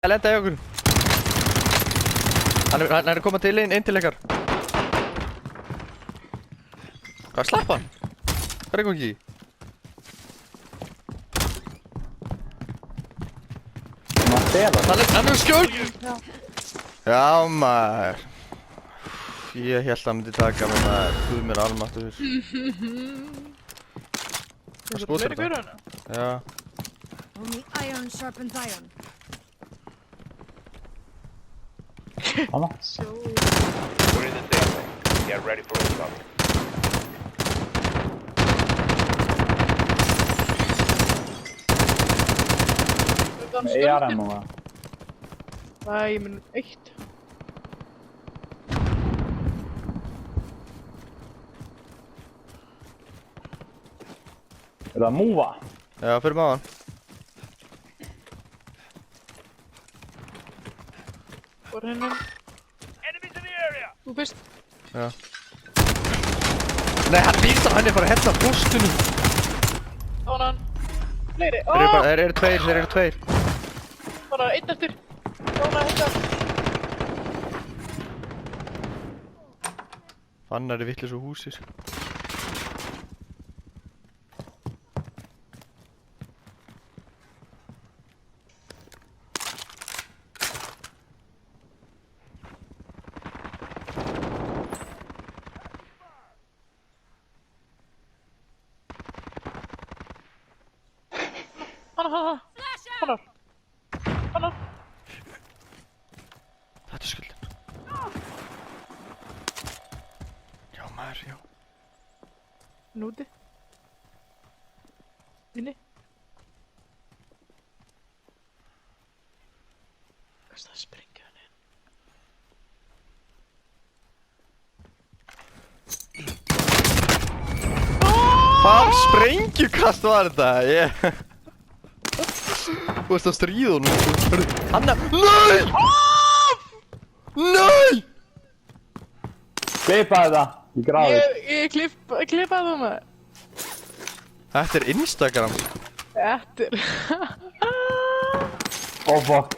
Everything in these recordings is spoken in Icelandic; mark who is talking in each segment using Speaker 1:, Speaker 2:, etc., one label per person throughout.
Speaker 1: Lenda í okkur. Hann er að koma til inn til ykkar. Hvað, slapp hann? Hvað er ekki? Hann er skjöld! Já maður. Ég held að hann myndi taka mig maður. Guð mér almáttugur. Hvað skotar þetta? Já.
Speaker 2: Only iron sharpens iron.
Speaker 3: Hanna?
Speaker 4: We're in the safe zone. Get ready for assault.
Speaker 3: Með AR núna.
Speaker 5: Nei, ég mun eitt.
Speaker 3: Er það að múva?
Speaker 1: Já, fyrir maður.
Speaker 5: Hvor henni?
Speaker 4: Enemies in the area!
Speaker 5: Þú fyrst.
Speaker 1: Já. Nei, hann vísa hann er bara að hella bústunum.
Speaker 5: Ánan. Fleiri.
Speaker 1: Þeir eru tveir.
Speaker 5: Bara einn eftir. Ánan, hérna.
Speaker 1: Fannar er vitlaus úr húsi, sko.
Speaker 5: Hanna.
Speaker 1: Þetta er skuldin. Já maður, já.
Speaker 5: Núti. Inni. Hvað það springa hann inn?
Speaker 1: Hvað sprengjukast var þetta? Þú veist að stríða honum. Hanna. NEI! NEI!
Speaker 3: Klippaði það. Ég gráði.
Speaker 5: Ég klippaði það maður.
Speaker 1: Þetta er Instagram.
Speaker 5: Þetta er...
Speaker 3: Oh fuck.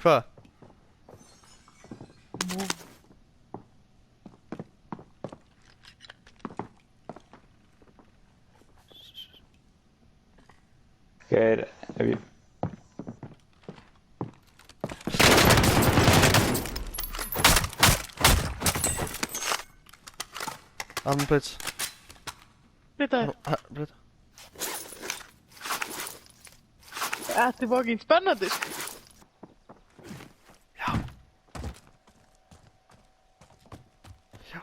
Speaker 1: Hvað?
Speaker 3: Geir, ef ég...
Speaker 1: Alveg blitz.
Speaker 5: Blitaði.
Speaker 1: Blitz.
Speaker 5: Þetta er fucking spennandi.
Speaker 1: Já. Já.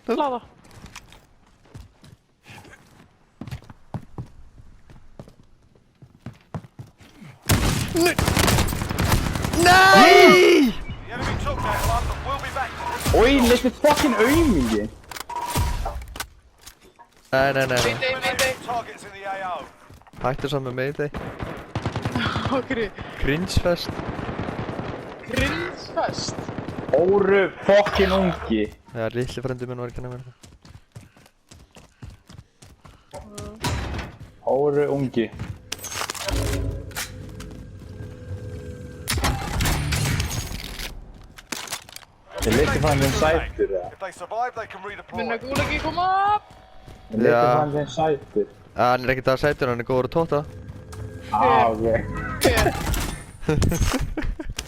Speaker 5: Hlaða.
Speaker 1: NEI!
Speaker 4: The enemy took that one, but we'll be back.
Speaker 3: Oj, lite fucking aumingi.
Speaker 1: Nei.
Speaker 4: Targets in the AO.
Speaker 1: Hættu saman með Mayday.
Speaker 5: Okkur.
Speaker 1: Cringefest.
Speaker 5: Grinsfest.
Speaker 3: Óru fucking ungi.
Speaker 1: Já, litli frendi minn var ekki að vera það.
Speaker 3: Óru ungi. Ég liti fann þeim sætur eða?
Speaker 4: If they survive, they can redeploy.
Speaker 5: Minna gúla ekki koma.
Speaker 3: Ég liti
Speaker 1: Já.
Speaker 3: fann þeim sætur.
Speaker 1: Hann er ekkert að sætur, hann er góður að tóta.
Speaker 3: Ok.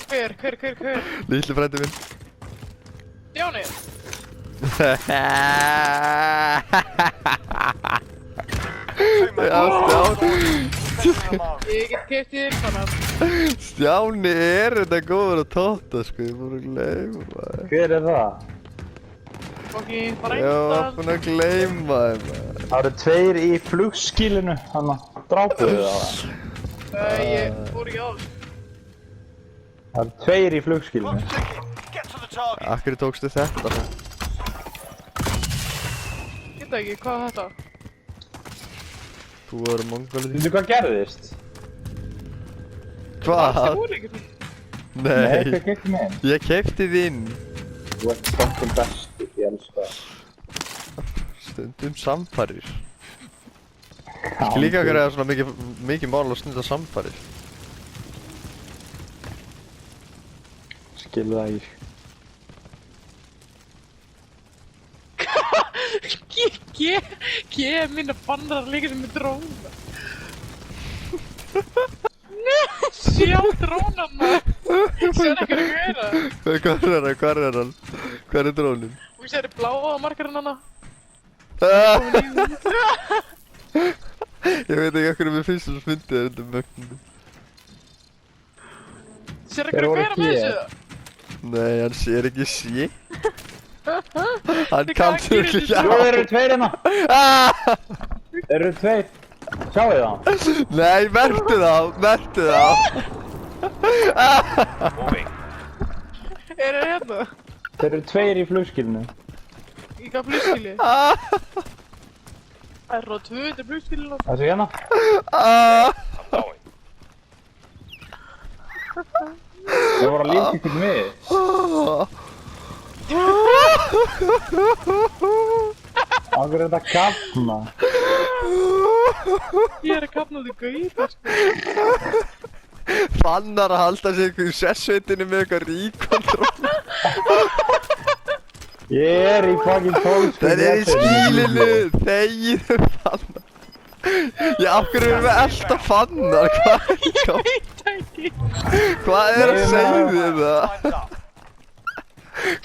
Speaker 5: Hver?
Speaker 1: Litli frendi minn.
Speaker 5: Stjáni.
Speaker 1: Já, Stjáni.
Speaker 5: Ég get keft í þér þannig.
Speaker 1: Stjáni er þetta góður að tóta, sko, ég fór að gleyma það.
Speaker 3: Hver er það?
Speaker 5: Fucking
Speaker 1: Ég var
Speaker 5: frændan.
Speaker 1: búinn að gleyma það, maður.
Speaker 3: Það eru tveir í flugskilinu, hann að drápuðu það.
Speaker 5: Ég fór ekki á þessu.
Speaker 3: Það eru tveir í flugskilinu.
Speaker 4: Clock's ticking. Get to the target.
Speaker 1: Akkur tókstu þetta?
Speaker 5: Geta ekki, hvað er þetta?
Speaker 1: Þú verður mongolið.
Speaker 3: Veitu hvað gerðist?
Speaker 1: Hvað?
Speaker 5: Það voru ekki.
Speaker 3: Nei,
Speaker 1: Nei,
Speaker 3: hvað gekk með henn?
Speaker 1: ég keypti þinn.
Speaker 3: Þú ert fucking bestur, ég elska það.
Speaker 1: Stundum samfarir. Líka hverju er svona mikið mál að stunda samfarir.
Speaker 3: Skilu það ekki.
Speaker 5: G minna bannar að leika sem með dróna. Nei, sjá drónana. Sjá ekki að gera.
Speaker 1: Hvar er hann? Hvar er drónin?
Speaker 5: Og ég sér bláa markarinn hana.
Speaker 1: Ég veit ekki okkur mér finnst þess að fyndi þér undir mögnum.
Speaker 5: Sér ekki að gera með þessu?
Speaker 1: Nei, hann sér ekki sé. Hann kanntur ekki
Speaker 3: Jú, þeir eru tveir hérna. Þeir eru tveir. Sjáu þið það?
Speaker 1: Nei, merktu þá.
Speaker 4: Moving.
Speaker 5: Er það hérna?
Speaker 3: Þeir eru tveir í flugskilinu.
Speaker 5: Í hvað flugskili? Það er ráð 200 flugskilinu.
Speaker 3: Þessi hérna.
Speaker 4: I'm going.
Speaker 3: Þeir voru að líka ykkur með. Akkur er þetta kafna?
Speaker 5: Ég er að kafna út í gauta, sko.
Speaker 1: Fannar að halda sig ykkur í sessveitinu með eitthvað ríkontról.
Speaker 3: Ég er í fucking tólskil.
Speaker 1: Það er í skílinu, þegið Fannar. Já, af hverju erum við alltaf Fannar? Hvað er að segja þér það?
Speaker 4: Time's up.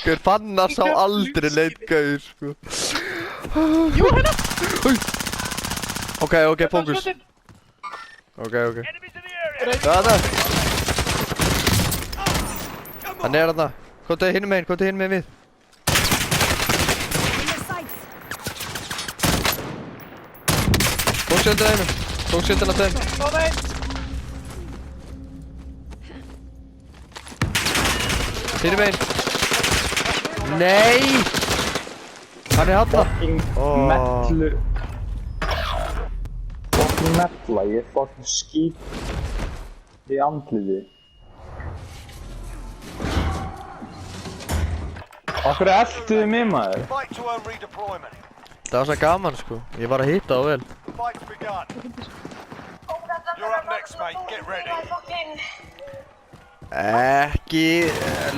Speaker 1: Hver Fannar sá aldrei neitt gaur, sko.
Speaker 5: Jú, hérna!
Speaker 1: Ok, fókus. Ok.
Speaker 4: Enemies in the area.
Speaker 1: Það. Hann er þarna. Hvað er hinum megin við?
Speaker 2: In your sights.
Speaker 1: Tók sjöndina þeim. Tók sjöndina þeim.
Speaker 5: Svo þeim!
Speaker 1: Hinum megin. Nei! Hann er hafna.
Speaker 3: Fucking metlu. Fucking metla, ég fucking skýt í andliði. Akkur elduðu mig maður?
Speaker 4: Fight to earn redeployment.
Speaker 1: Það var svo gaman, sko. Ég var að hitta á vel.
Speaker 4: Fight's begun. You're up next, mate. Get ready.
Speaker 1: Ekki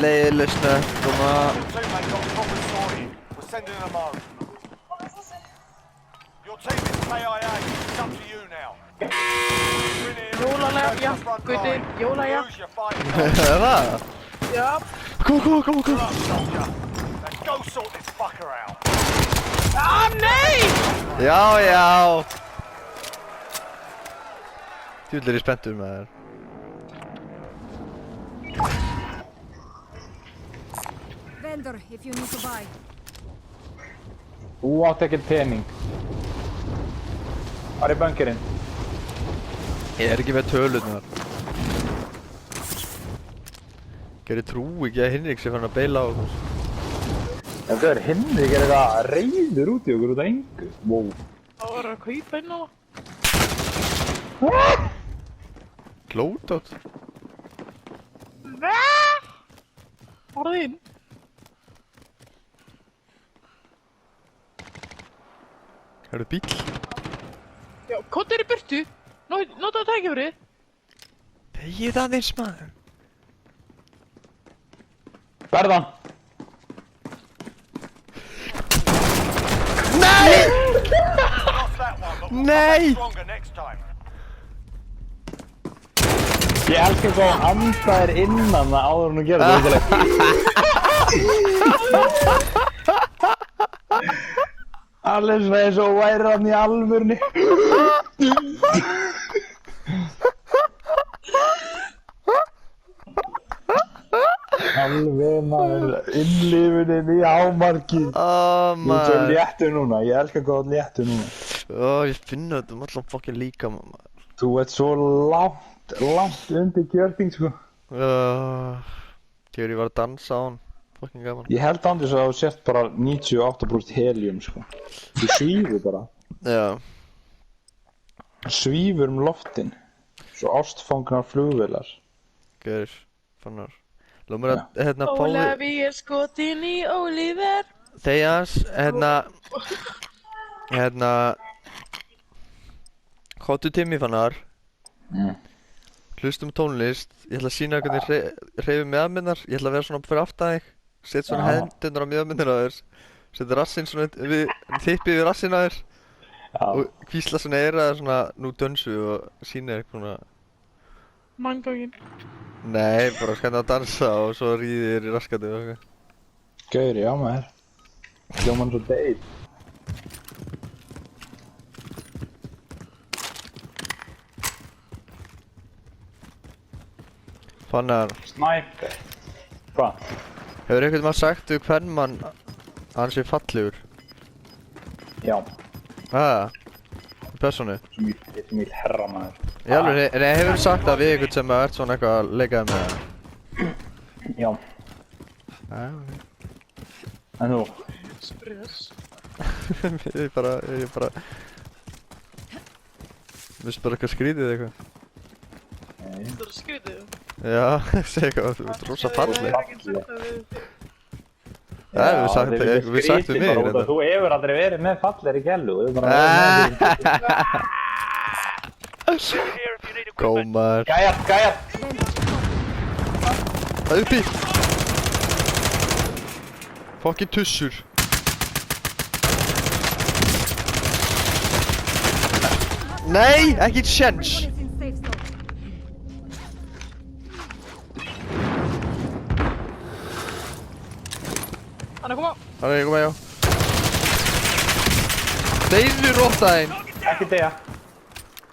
Speaker 1: leiðileg snögg, koma.
Speaker 4: Teammate got proper sorry. We're sending them home. Your team is KIA. It's up to you now. Win here.
Speaker 5: Jólalega, já, Gauti, jólalega.
Speaker 4: Lose your fight.
Speaker 1: Er það?
Speaker 5: Já.
Speaker 1: Kom.
Speaker 4: You're up, soldier. Now go sort this fucker out.
Speaker 5: Nei!
Speaker 1: Já. Djúvill er ég spenntur með þér.
Speaker 2: Vendor, if you need to buy.
Speaker 3: Þú átt ekkert pening. Var í bunkerinn?
Speaker 1: Ég er ekki með tölurnar. Gerði trú ekki að Hinrik sé fann að beila á okkur.
Speaker 3: En það er Hinrik er eitthvað reiður út í okkur út af engu. Wow.
Speaker 5: Það var að kaupa inn á.
Speaker 1: Glótótt.
Speaker 5: Farðu inn.
Speaker 1: Er það bíl?
Speaker 5: Já, kottu þér í burtu. Notaðu tækifærið.
Speaker 1: Þegið aðeins maður.
Speaker 3: Verðan!
Speaker 1: Nei!
Speaker 4: Lost that one, but we'll
Speaker 1: Nei!
Speaker 4: come back stronger next time.
Speaker 3: Ég elskar hvað hún andaðir innan það áður en hún gerir það Alveg svona eins og væri hann í alvörni. Alveg maður, innlifunin í hámarki. Þú ert svo
Speaker 1: Maður.
Speaker 3: léttur núna, ég elskar hvað þú ert léttur núna.
Speaker 1: Ég finna þetta allan fucking líka maður.
Speaker 3: Þú ert svo langt undir kjörting sko.
Speaker 1: Þegar ég var að dansa á hann. Fucking gaman.
Speaker 3: Ég held andis að þú sért bara 98% helium sko. Þú svífur bara.
Speaker 1: Já.
Speaker 3: Svífur loftin. Svo ástfangnar flugvélar.
Speaker 1: Gauður. Fannar. Lómur að, Páli,
Speaker 5: Ólafi er skotin í Oliver.
Speaker 1: Þegjans, Hóttu Timmy fannar. Hlustum tónlist. Ég ætla að sýna hvernig hreyfi meðminnar. Ég ætla að vera svona fyrir aftan þig. Sett svona hendunar á meðminnar á þér. Setja rassinn svona þippið við rassinn á þér. Og hvísla svona eiraði svona nú dönsu og sýna þér svona.
Speaker 5: Manngangin.
Speaker 1: Nei, bara skæna að dansa og svo ríði þér í raskatu og eitthvað.
Speaker 3: Gaur, já maður. Hljóman svo deit.
Speaker 1: Fannar,
Speaker 3: Sniper. Hvað?
Speaker 1: hefur einhvern mann sagt við hvern mann hann sé fallegur?
Speaker 3: Já.
Speaker 1: Persónu?
Speaker 3: Ég er mjög herra maður.
Speaker 1: Í alveg, nei, hefur sagt það við einhvern sem ert svona eitthvað að leikaði með það?
Speaker 3: Já.
Speaker 1: Ok.
Speaker 3: En þú?
Speaker 5: Spres.
Speaker 1: Ég bara... Vistu bara eitthvað skrítið eitthvað?
Speaker 3: Nei.
Speaker 5: Það er skrítið.
Speaker 1: Já, segi eitthvað, þú ert rosa falleg.
Speaker 3: Já,
Speaker 1: við sagt við mig
Speaker 3: hérna. Þú hefur aldrei verið með fallegri gælu.
Speaker 1: Gómar.
Speaker 3: Gæjart.
Speaker 1: Það er uppi. Fokkin tussur. Nei, ekki sjens.
Speaker 5: Hann er koma.
Speaker 1: Hann er koma, já. Deyðu róttaðinn.
Speaker 3: Ekki deyja.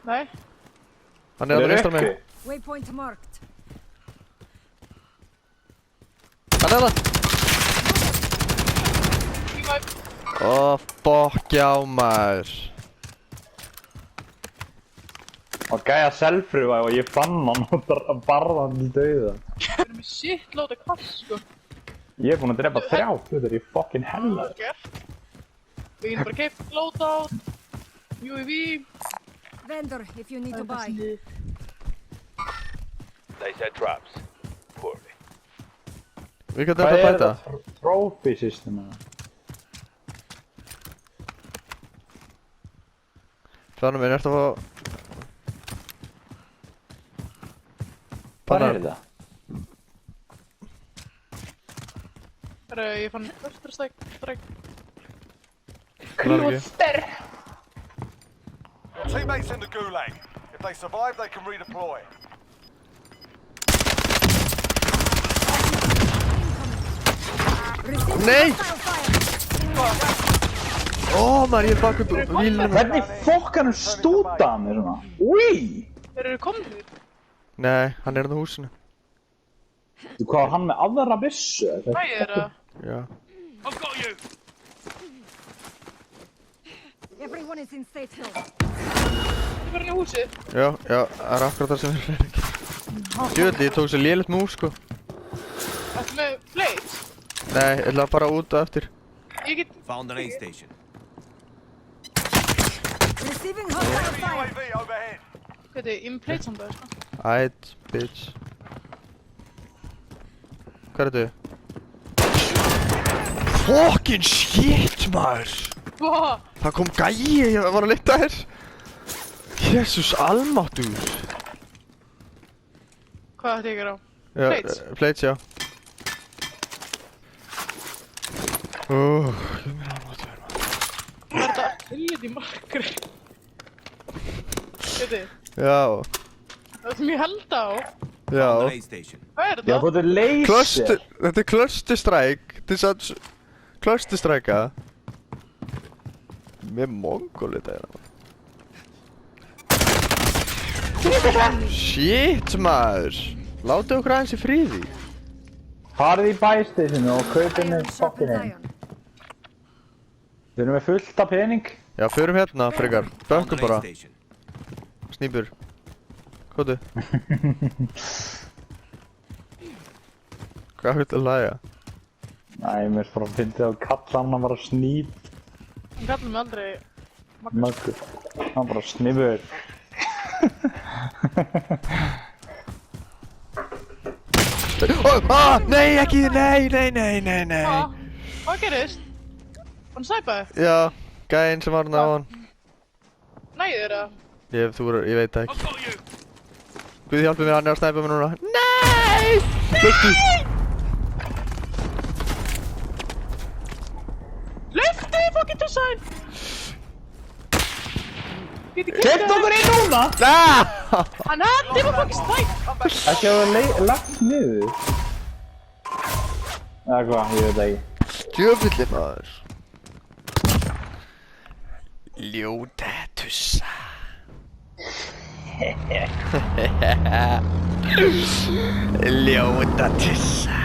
Speaker 5: Nei.
Speaker 1: Hann er að reistra mig.
Speaker 2: Waypoint marked.
Speaker 1: Hann er það. Fokk já maður.
Speaker 3: Og gæja selfrúa og ég fann hann og barða hann til dauða.
Speaker 5: Við erum með shitload af kall, sko.
Speaker 3: Ég er búinn að drepa 3 hlutir í fucking hella.
Speaker 5: Við erum bara keipt loadout, UAV.
Speaker 2: Vendor, if you need to buy.
Speaker 4: They set traps. Poorly.
Speaker 1: Við getum þetta að bæta.
Speaker 3: Trophy system?
Speaker 1: Þannig minn, ertu að fá...
Speaker 3: Hvað er þetta?
Speaker 5: Ég fann Cluster Strike.
Speaker 3: Cluster!
Speaker 4: Your teammates in the gulag. If they survive, they can redeploy.
Speaker 1: Nei! Maður, ég er bak upp vílunum.
Speaker 3: Hvernig fokkanum stúta hann mér svona? Úi!
Speaker 5: Þeir eru komnir.
Speaker 1: Nei, hann er á húsinu.
Speaker 3: Þú hvað var hann með aðra byssu?
Speaker 5: Hvað er það?
Speaker 1: Já.
Speaker 4: I've got you.
Speaker 2: Everyone is in safe zone.
Speaker 5: Þetta er bara inn í húsið.
Speaker 1: Já, það er akkurat það sem við erum ekki. Djöðli, ég tók sér lélegt mús, sko.
Speaker 5: Þetta með blades.
Speaker 1: Nei, ég ætla bara út og eftir.
Speaker 5: Ég get...
Speaker 6: Found an aid station.
Speaker 2: Receiving hostile fire.
Speaker 4: UAV overhead.
Speaker 5: Hvað er þetta? Ég með blades samt það, sko.
Speaker 1: Ætt, bitch. Hvað er þetta? Fucking shit, maður!
Speaker 5: Hvað?
Speaker 1: Það kom gæi, ég var að leita þér. Jesus almáttur.
Speaker 5: Hvað þetta ykkur á?
Speaker 1: Já,
Speaker 5: Plates?
Speaker 1: Plates, já. Ég mér almáttur, maður.
Speaker 5: Hvað er þetta? Helviti markri. Hvað er þetta?
Speaker 1: Já,
Speaker 5: Það sem ég held á.
Speaker 1: já.
Speaker 6: Found an aid station.
Speaker 5: Hvað er
Speaker 3: Já,
Speaker 5: þetta?
Speaker 3: hvað er laser?
Speaker 1: Þetta er cluster strike. Til þess að cluster strike'a. Með mongol þetta er það. Shit, maður. Látið okkur aðeins í friði.
Speaker 3: Farið í bæstæsinu og kaupið með
Speaker 2: Iron
Speaker 3: fokkin
Speaker 2: sharpens
Speaker 3: heim.
Speaker 2: iron.
Speaker 3: Við erum með fullt af pening.
Speaker 1: Já, förum hérna, frekar.
Speaker 6: Found
Speaker 1: Bökkum
Speaker 6: an
Speaker 1: bara.
Speaker 6: aid station.
Speaker 1: Snýpur. Kótu. Hvað viltu að læga?
Speaker 3: Næ, mér er bara að fyndið að kalla hann að bara snýp.
Speaker 5: Hann kallar mig aldrei
Speaker 3: Möggur. Hann bara snýpur.
Speaker 1: Nei, ekki, nei.
Speaker 5: Hvað gerist? Hann snæpaði?
Speaker 1: Já, gæinn sem var hann á hann.
Speaker 5: Næður það?
Speaker 1: Ég veit það ekki. Guð hjálpi mér, hann er að snæpa mér núna. Nei! Hlöftu!
Speaker 5: Hlöftu, fucking tussaðinn!
Speaker 3: Keitt okkur inn núna!
Speaker 5: Hann hendi var fucking snæp!
Speaker 3: Ekki að það lagt niður. Eða hvað, ég veit það ekki.
Speaker 1: Djöfulli maður. Ljóta tussa. Ljóta tussa.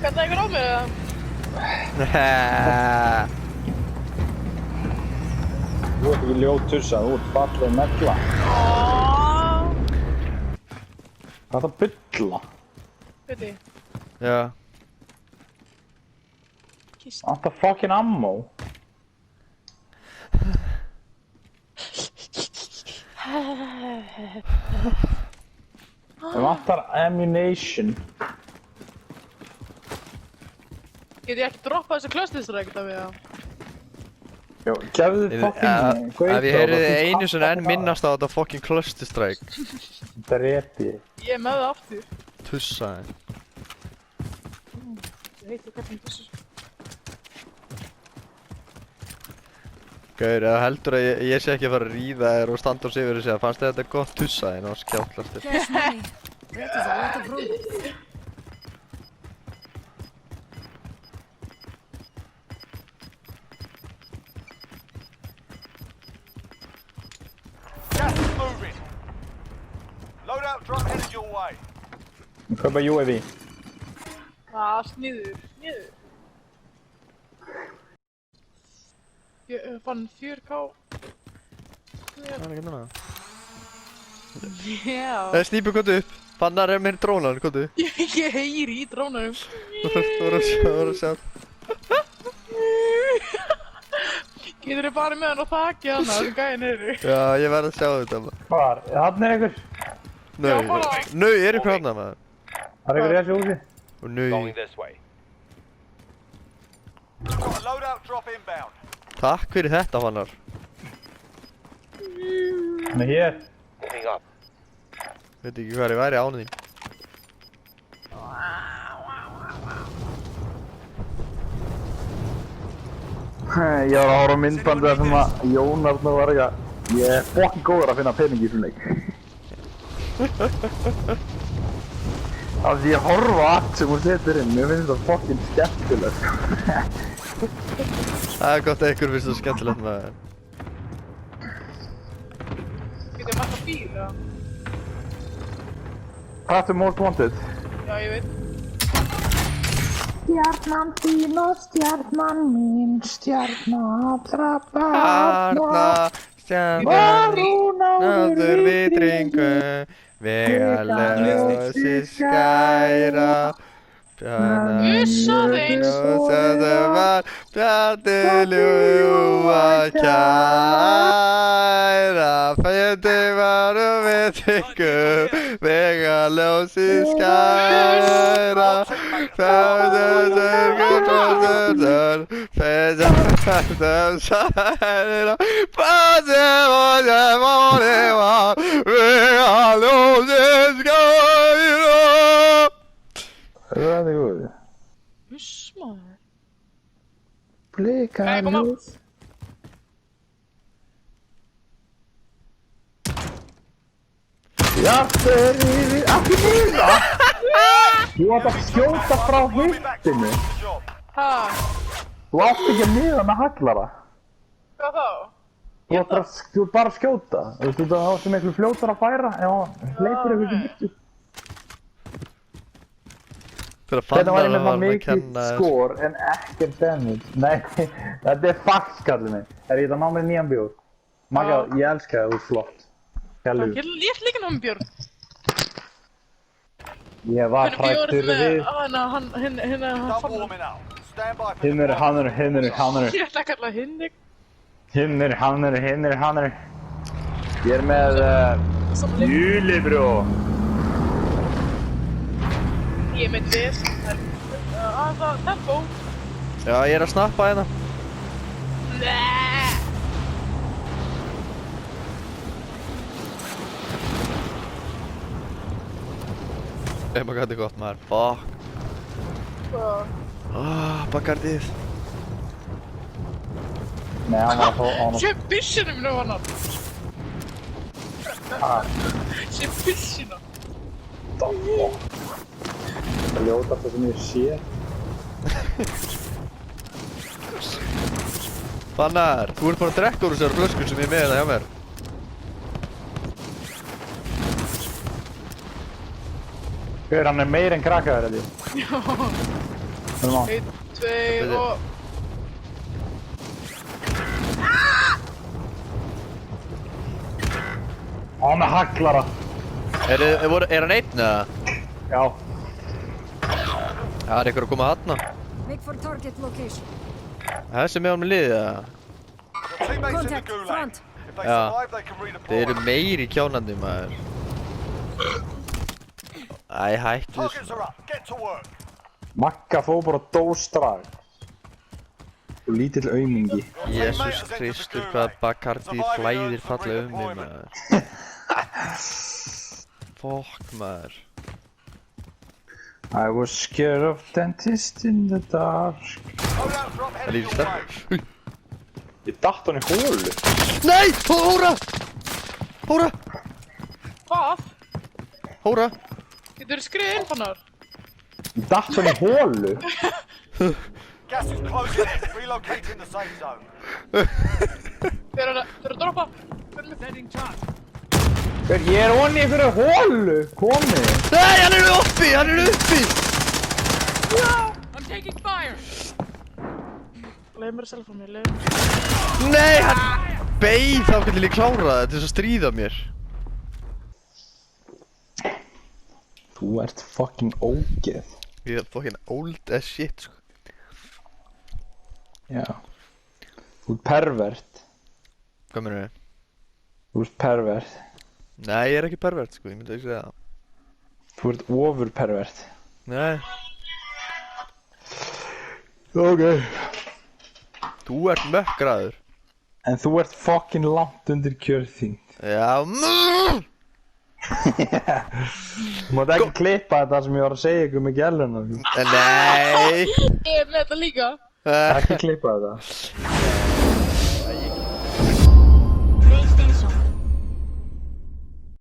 Speaker 5: Hvernig ykkur á mig það?
Speaker 3: Þú ert ekki ljót tussa, þú ert falleg negla. Hvað er það að bylla?
Speaker 5: Viti,
Speaker 1: Já.
Speaker 5: kist.
Speaker 3: Alltaf fucking ammo. Það vantar ammunition.
Speaker 5: Get ég ekki droppað þessu klöstisrækt af því að?
Speaker 3: Jó, gefðu fucking gauta.
Speaker 1: Ef ég heyrði einu sinni enn minnast á þetta fucking cluster strike.
Speaker 3: Drepi.
Speaker 5: Ég er með það aftur.
Speaker 1: Tussaði.
Speaker 5: Ég heiti hvernig tussur.
Speaker 1: Gaur, ef heldur að ég sé ekki að fara að ríða þér og standa og sé verið að segja, fannst þið þetta gott tussaði ná skjátlastir?
Speaker 2: Cash money. That is a lot of room.
Speaker 4: Gas is moving. Loadout drop headed your way.
Speaker 3: Kaupa UAV.
Speaker 5: Sniður. Ég fann 4K.
Speaker 1: Það er ekki núna.
Speaker 5: Já.
Speaker 1: Snýpu, komdu upp. Fannar er mér drónan, komdu.
Speaker 5: Ég heyri í drónunum.
Speaker 1: Þú voru að sjá.
Speaker 5: Getur þið farið með hann og þakið hann að gæði niður?
Speaker 1: Já, ég verð að sjá þetta maður.
Speaker 3: Hvar? Hann er einhver.
Speaker 1: Nau,
Speaker 5: Já, bara.
Speaker 1: Nau, er ykkur hana maður?
Speaker 3: Það er einhver í þessu húsi.
Speaker 1: Og nau.
Speaker 4: Going this way. Got a loadout drop inbound.
Speaker 1: Takk fyrir þetta, Fannar.
Speaker 3: Hann er hér.
Speaker 4: Moving up.
Speaker 1: Veit ekki hvað ég væri án þín.
Speaker 3: Ég var að horfa á myndbandi þar sem að Jón Arnar var eitthvað. Ég er fokkin góður að finna pening í þessum leik. Ég horfa á allt sem hún setur inn, mér finnst það fokkin skemmtilegt.
Speaker 1: Það er gott að ykkur finnst það skemmtilegt maður.
Speaker 5: Getur þið makka bíl, já?
Speaker 3: Hvað er Most Wanted?
Speaker 5: Já, ég veit.
Speaker 3: Stjarnan þín og stjarnan mín, stjarnan allra
Speaker 1: Arna, stjarnan, náður vitringu, vegaljósi skæra, bjarni ljúfa kæra, fændi varum vitringu, vegaljósi skæra,
Speaker 3: Það er góð.
Speaker 5: Uss, maður.
Speaker 3: Blika
Speaker 5: Nei, kom á.
Speaker 3: ljós. Hjartur yfir, ekki núna! Þú átt að skjóta frá hittinu.
Speaker 5: Ha?
Speaker 3: Þú átt ekki að miða með haglara.
Speaker 5: Hvað þá?
Speaker 3: Þú ert bara að skjóta. Þú veist, það áttu miklu fljótar að færa. Já, hleypur eitthvað til hittu.
Speaker 1: Fyrir að
Speaker 3: Þetta
Speaker 1: Fannar
Speaker 3: var einmitt
Speaker 1: var
Speaker 3: það
Speaker 1: að
Speaker 3: mikið
Speaker 1: kenna þér.
Speaker 3: skor en ekkert damage. Nei, þetta er fakt, kallið minn. Er ég að ná mér nýjan bjór? Magga, ég elska það, þú ert flott. Kjærlegur.
Speaker 5: Ég ætla líka náttúrulega björn.
Speaker 3: Ég var
Speaker 5: Hvernig björn
Speaker 3: hræddur
Speaker 5: með
Speaker 3: við.
Speaker 4: Stop warming up. Stand by for
Speaker 3: Hinn er, hann er.
Speaker 5: Ég ætla að kalla hinni.
Speaker 3: Hinn er. Ég er með Júli, bró.
Speaker 5: Ég er með ves. Það er bó.
Speaker 1: Já, ég er að snappa hérna.
Speaker 5: Nei.
Speaker 1: Hvað þetta er gott maður, fuck. Bakardið.
Speaker 3: Nei, hann var að fá á hann.
Speaker 5: Sé byssuna mínu á hann. Sé byssuna.
Speaker 3: Það ljótast það sem ég sé.
Speaker 1: Fannar, þú ert bara að drekka úr þessari flösku sem ég er með hérna hjá mér.
Speaker 3: Hver, hann er meir en krakkaður, held ég.
Speaker 5: Já.
Speaker 3: Hvernig má?
Speaker 5: 1, 2 og...
Speaker 3: Á með haglara.
Speaker 1: Er hann einn eða?
Speaker 3: Já.
Speaker 1: Það er ykkur að koma þarna.
Speaker 2: Make for target location.
Speaker 1: Þessi með hann með liðið eða?
Speaker 4: Your teammates in the
Speaker 2: Contact,
Speaker 4: gulag.
Speaker 2: front.
Speaker 4: If they
Speaker 1: Ja.
Speaker 4: survive, they can redeploy.
Speaker 1: Þeir eru meiri kjánandi maður. Æ, hættu
Speaker 4: Targets
Speaker 1: þessu.
Speaker 4: are up. Get to work.
Speaker 3: Magga fóð bara dósdrag. Og lítill aumingi.
Speaker 1: Jésús Kristur, hvað Bacardi flæðir falla um mig maður. Fokk maður.
Speaker 3: I was scared of dentist in the dark.
Speaker 4: Loadouts are up
Speaker 1: Það
Speaker 4: heading
Speaker 1: líður
Speaker 4: your way.
Speaker 1: sterkur.
Speaker 3: Ég datt hann í hólu.
Speaker 1: Nei! Hóra! Hóra!
Speaker 5: Hvað?
Speaker 1: Hóra!
Speaker 5: Getur þú skriðið inn fannar?
Speaker 3: Ég datt hann í hólu.
Speaker 4: Gas is closing in. Relocating the safe zone.
Speaker 5: Þeir eru að droppa.
Speaker 3: Hver, ég er onni í einhverju hólu. Komið.
Speaker 1: Nei, hann er uppi! Hann er uppi!
Speaker 5: I'm taking fire. Leif mér að selja frá mér, leif.
Speaker 1: Nei, hann beið þá hvernig ég klára það til þess að stríða mér.
Speaker 3: Þú ert fucking ógeð.
Speaker 1: Ég er fucking old as shit, sko.
Speaker 3: Já. Þú ert pervert.
Speaker 1: Hvað meinarðu?
Speaker 3: Þú ert pervert.
Speaker 1: Nei, ég er ekki pervert, sko, ég myndi ekki segja það.
Speaker 3: Þú ert ofurpervert.
Speaker 1: Nei.
Speaker 3: Ok.
Speaker 1: Þú ert mökkraður.
Speaker 3: En þú ert fucking langt undir kjörþyngd.
Speaker 1: Já,
Speaker 3: Þú mátt ekki klippa þetta sem ég var að segja ykkur með gæluna.
Speaker 1: Nei.
Speaker 5: Ég er með þetta líka.
Speaker 3: Ekki klippa þetta.